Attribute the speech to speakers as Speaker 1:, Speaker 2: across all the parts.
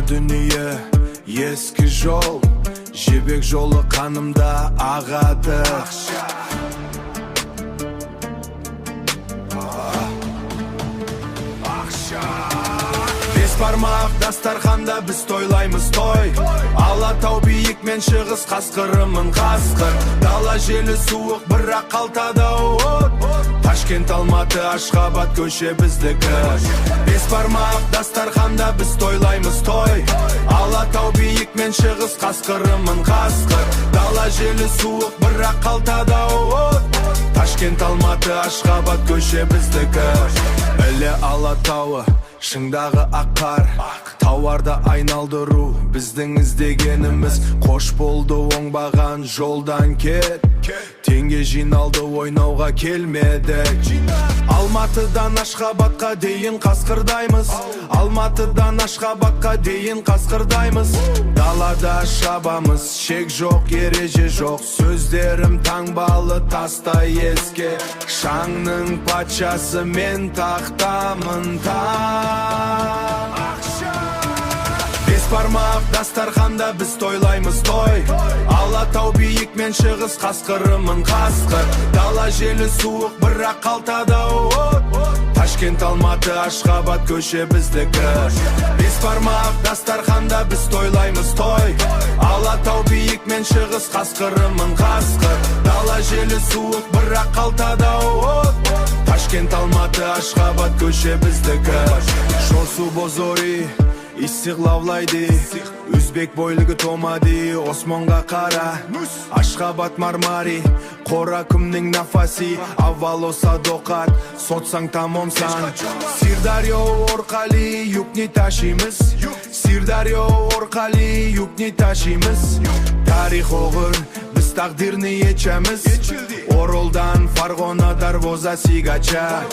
Speaker 1: дүние ескі жол, жібек жолы қанымда ағады. Бес бармақ дастарханда біз тойлаймыз той. Алатау биік мен шығыс қасқырымын қасқыр. Дала желі суық бірақ қалтада от. Ташкент, Алматы, Ашхабад көше біздікі. Бес бармақ дастарханда біз тойлаймыз той. Алатау биік мен шығыс қасқырымын қасқыр. Дала желі суық бірақ қалтада от. Ташкент, Алматы, Ашхабад көше біздікі. Іле Алатауы шыңдағы аққар, тауарды айналдыру біздің іздегеніміз. Қош болды оңбаған жолдан кет, теңге жиналды ойнауға келмедік. Алматыдан Ашхабадқа дейін қасқырдаймыз, Алматыдан Ашхабадқа дейін қасқырдаймыз. Далада шабамыз, шек жоқ, ереже жоқ, сөздерім таңбалы тастай еске. Шаңның патшасы мен тақтамын Бес бармақ дастарханда біз тойлаймыз той. Алатау биік мен шығыс қасқырымын қасқыр. Дала желі суық бірақ қалтада от. Ташкент, Алматы, Ашхабад көше біздікі. Бес бармақ дастарханда біз тойлаймыз той. Алатау биік мен шығыс қасқырымын қасқыр. Дала желі суық бірақ қалтада от. Ташкент, Алматы, Ашхабад көше біздікі. Шосу бозори Иссиғлавлайды, Үзбек бойлығы томады, Осмонға қара, Ашхабад мармари, Қора күмнің нафаси, Аввало садоқат, сотсаң тамомсан. Сирдарьо орқали, юкни ташимыз, Сирдарьо орқали, юкни ташимыз. Тарих оғыр, біз тақдирны ечеміз, Оролдан Фарғона Дарвозасигача,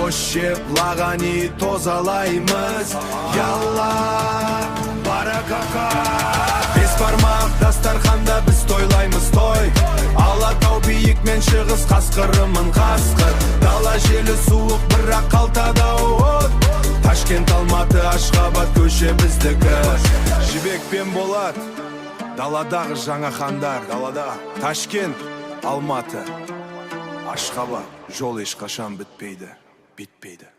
Speaker 1: Ошеп лағани тозалаймыз. Ялла, баракака. Бес бармақ дастарханда біз тойлаймыз той. Алатау биік мен шығыс қасқырымын қасқыр. Дала желі суық бірақ қалтада от. Ташкент, Алматы, Ашхабад көше біздікі. Жібек пен Болат, даладағы жаңа хандар. Далада Ташкент, Алматы, Ашхабад, жол ешқашан бітпейді.